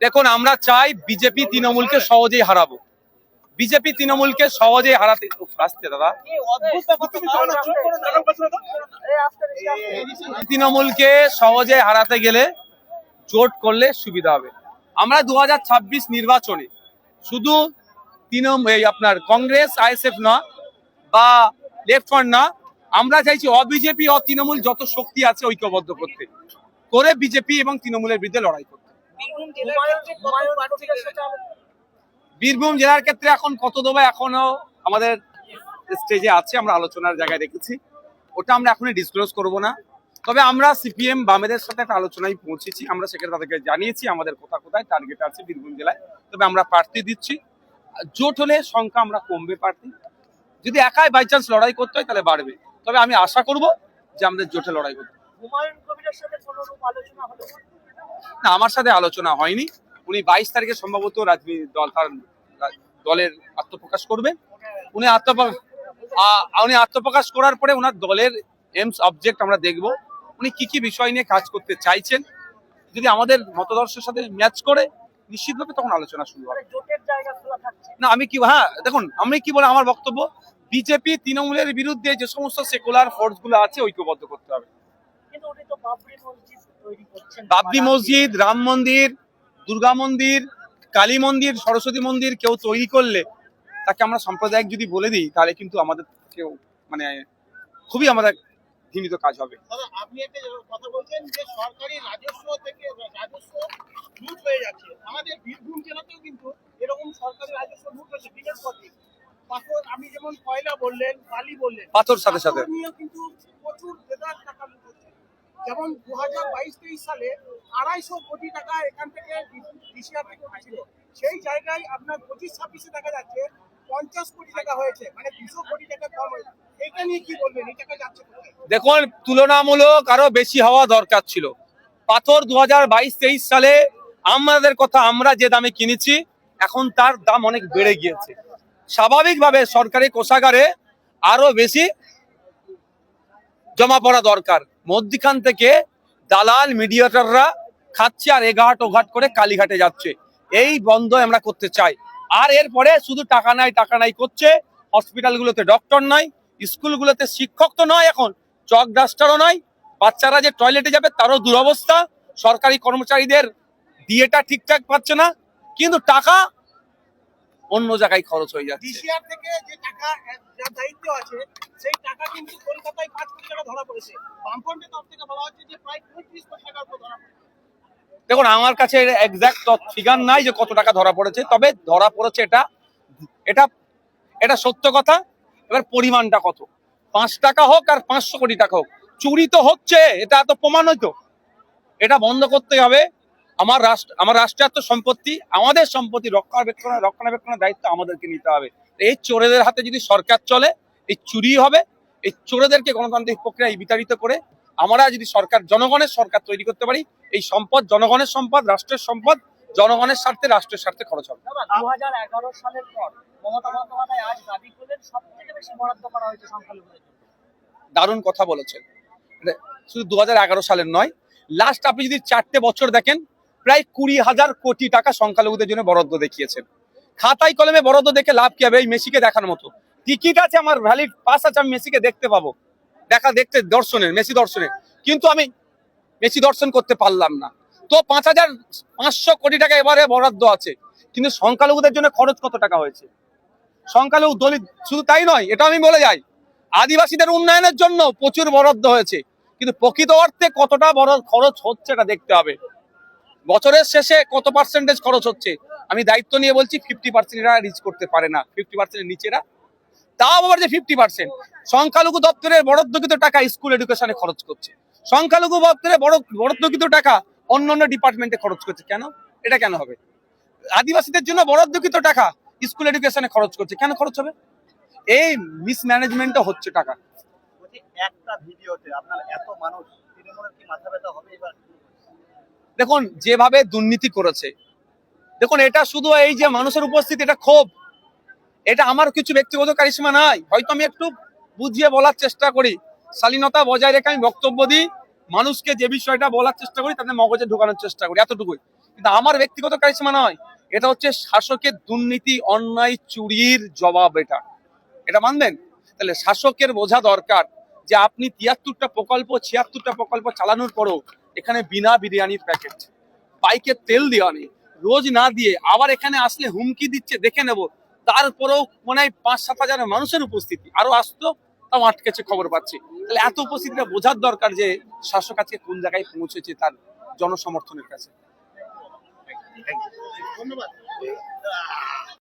দেখুন, আমরা চাই বিজেপি তৃণমূলকে সহজেই হারাবো। বিজেপি তৃণমূলকে সহজেই হারাতে আসতে দাদা তৃণমূলকে সহজে হারাতে গেলে জোট করলে সুবিধা হবে। আমরা 2026 নির্বাচনে শুধু আপনার কংগ্রেস আইএসএফ না বা লেফট ফ্রন্ট না, আমরা চাইছি অবিজেপি তৃণমূল যত শক্তি আছে ঐক্যবদ্ধ করতে, করে বিজেপি এবং তৃণমূলের বিরুদ্ধে লড়াই করতে। বীরভূম জেলার ক্ষেত্রে এখন কত দেবো এখনো আমাদের স্টেজে আছে, আমরা আলোচনার জায়গায় রেখেছি, ওটা আমরা এখনই ডিসক্লোজ করব না। তবে আমরা সিপিএম বামেদের সাথে একটা আলোচনায় পৌঁছেছি, আমরা সেখানে তাদেরকে জানিয়েছি আমাদের কোথায় টার্গেট আছে বীরভূম জেলায়। তবে আমরা প্রার্থী দিচ্ছি, জোট হলে সংখ্যা আমরা কমবে প্রার্থী, যদি একাই বাই চান্স লড়াই করতে হয় তাহলে বাড়বে। তবে আমি আশা করব যে আমাদের জোটে লড়াই করতে। না, আমার সাথে আলোচনা হয়নি। উনি 22 তারিখে সম্ভবত রাজনীতি দলের আত্মপ্রকাশ করবেন। উনি আত্মপ্রকাশ করার পরে ওনার দলের এমস অবজেক্ট আমরা দেখব, উনি কি বিষয় নিয়ে কাজ করতে চাইছেন। যদি আমাদের মতাদর্শের সাথে ম্যাচ করে নিশ্চিতভাবে তখন আলোচনা শুরু হবে। না আমি দেখুন আমি কি বলে আমার বক্তব্য, বিজেপি তৃণমূলের বিরুদ্ধে যে সমস্ত সেকুলার ফোর্স গুলো আছে ঐক্যবদ্ধ করতে হবে। বাবরি মসজিদ, রাম মন্দির, দুর্গা মন্দির, কালী মন্দির, সরস্বতী মন্দির কেউ তৈরি করলে তাকে আমরা সাম্প্রদায়িক যদি বলে দিই তাহলে কিন্তু আমাদের কেউ খুবই আমাদের ঘৃণিত কাজ হবে। আপনি একটা কথা বলছেন যে সরকারি রাজস্ব থেকে রাজস্ব লুট হয়ে যাচ্ছে, আমাদের বীরভূম জেলাতেও কিন্তু এরকম সরকারি রাজস্ব লুট হচ্ছে দিনের পর দিন। পাথর, আপনি যেমন কয়লা বললেন, বালি বললেন, পাথর সাথে সাথে কিন্তু প্রচুর বেদার টাকা লুট হচ্ছে। যেমন 2022-23 সালে 250 কোটি টাকা এখান থেকে ডিসিআর থেকে উঠেছিল, সেই জায়গায় আপনার 25-26-এ দেখা যাচ্ছে 50 কোটি টাকা হয়েছে, মানে 200 কোটি টাকা কম হয়েছে। এটা নিয়ে কি বলবেন, এই টাকা যাচ্ছে কোথায়? দেখুন, তুলনামূলক আরো বেশি হওয়া দরকার ছিল। পাথর 2022-23 সালে আমাদের কথা আমরা যে দামে কিনেছি এখন তার দাম অনেক বেড়ে গিয়েছে। স্বাভাবিকভাবে সরকারি কোষাগারে আরো বেশি জমা পড়া দরকার। মধ্যখান থেকে দালাল মিডিয়েটররা খাচ্ছে আর এঘাট ওঘাট করে কালীঘাটে যাচ্ছে। এই বন্ধ আমরা করতে চাই। আর এরপরে শুধু টাকা নাই করছে, হসপিটালগুলোতে ডক্টর নাই, স্কুলগুলোতে শিক্ষক তো নয়, এখন চক ডাস্টারও নয়, বাচ্চারা যে টয়লেটে যাবে তারও দুরবস্থা, সরকারি কর্মচারীদের ডিএটা ঠিকঠাক পাচ্ছে না, কিন্তু টাকা অন্য জায়গায় খরচ হয়ে যাচ্ছে। ডিসিআর থেকে যে টাকা যার দায়িত্ব আছে সেই টাকা কিন্তু কলকাতায় 5 কোটি টাকা ধরা পড়েছে, বামফ্রন্টের তরফ থেকে বলা হচ্ছে যে প্রায় 35 কোটি টাকার উপর ধরা পড়েছে। দেখুন, আমার কাছে এক্সাক্ট ফিগার নাই যে কত টাকা ধরা পড়েছে, তবে ধরা পড়েছে এটা সত্য কথা। এবার পরিমাণটা কত, 5 টাকা হোক আর 500 কোটি টাকা হোক, চুরি তো হচ্ছে, এটা তো প্রমাণ হইতো। এটা বন্ধ করতে হবে। আমার রাষ্ট্রায়ত্ত সম্পত্তি, আমাদের সম্পত্তি রক্ষণাবেক্ষণের দায়িত্ব আমাদেরকে নিতে হবে। এই চোরেদের হাতে যদি সরকার চলে, এই চুরি হবে। এই চোরেদেরকে গণতান্ত্রিক প্রক্রিয়ায় বিতাড়িত করে আমরা যদি জনগণের সরকার তৈরি করতে পারি, এই সম্পদ জনগণের সম্পদ, রাষ্ট্রের সম্পদ, জনগণের স্বার্থে রাষ্ট্রের স্বার্থে খরচ হবে। 2011 সালের পর মমতা বন্দ্যোপাধ্যায় আজ দাবি করলেন সবথেকে বেশি বরাদ্দ করা হয়েছে সংখ্যালঘুদের জন্য। দারুণ কথা বলেছেন। শুধু 2011 সালের নয়, লাস্ট আপনি যদি 4টে বছর দেখেন, প্রায় 20,000 কোটি টাকা সংখ্যালঘুদের জন্য বরাদ্দ দেখিয়েছেন। খাতায় কলমে বরাদ্দ দেখে লাভ কি হবে? এই মেসিকে দেখার মতো টিকিট আছে, আমার ভ্যালিড পাস আছে, আমি মেসিকে দেখতে পাবো, মেসি দর্শনের, কিন্তু আমি মেসি দর্শন করতে পারলাম না। তো 5,500 কোটি টাকা এবারে বরাদ্দ আছে, কিন্তু সংখ্যালঘুদের জন্য খরচ কত টাকা হয়েছে? সংখ্যালঘু দলিত শুধু তাই নয়, এটা আমি বলে যাই, আদিবাসীদের উন্নয়নের জন্য প্রচুর বরাদ্দ হয়েছে, কিন্তু প্রকৃত অর্থে কতটা বড় খরচ হচ্ছে এটা দেখতে হবে। বছরের শেষে কত পার্সেন্টেজ খরচ হচ্ছে? আমি দায়িত্ব নিয়ে বলছি 50% এরা রিচ করতে পারে না, 50% নিচেরা, তাও আবার যে 50% সংখ্যালঘু দপ্তরের বরাদ্দকৃত টাকা স্কুল এডুকেশনে খরচ করছে, সংখ্যালঘু দপ্তরে বরাদ্দকৃত টাকা অন্যান্য ডিপার্টমেন্টে খরচ করছে। কেন? এটা কেন হবে? আদিবাসীদের জন্য বরাদ্দকৃত টাকা স্কুল এডুকেশনে খরচ করছে, কেন খরচ হবে? এই মিসম্যানেজমেন্টটা হচ্ছে টাকা। একটা ভিডিওতে আপনার এত মানুষ, তৃণমূলের কি মাথা ব্যথা হবে এবার? দেখুন, যেভাবে দুর্নীতি করেছে, দেখুন এটা শুধু এই যে মানুষের উপস্থিতি, এটা ক্ষোভ, এটা আমার কিছু ব্যক্তিগত কারিশমা নাই, হয়তো আমি একটু বুঝিয়ে বলার চেষ্টা করি, শালীনতা বজায় রেখে আমি বক্তব্য দিই, মানুষকে যে বিষয়টা বলার চেষ্টা করি তাদের মগজে ঢোকানোর চেষ্টা করি, এতটুকুই। কিন্তু আমার ব্যক্তিগত কারিশমা নয়, এটা হচ্ছে শাসকের দুর্নীতি, অন্যায়, চুরির জবাব। এটা এটা মানবেন? তাহলে শাসকের বোঝা দরকার যে আপনি ৭৩টা প্রকল্প ৭৬টা প্রকল্প চালানোর পরও এখানে বিনা বিরিয়ানির প্যাকেট, বাইকে তেল দেওয়া নেই, রোজ না দিয়ে আবার এখানে আসলে হুমকি দিচ্ছে দেখে নেব, তারপরেও মনে হয় ৫-৭ হাজার মানুষের উপস্থিতি, আরো আসতো তাও আটকেছে খবর পাচ্ছি। তাহলে এত উপস্থিতিটা বোঝার দরকার যে শাসক আজকে কোন জায়গায় পৌঁছেছে তার জনসমর্থনের কাছে। ধন্যবাদ।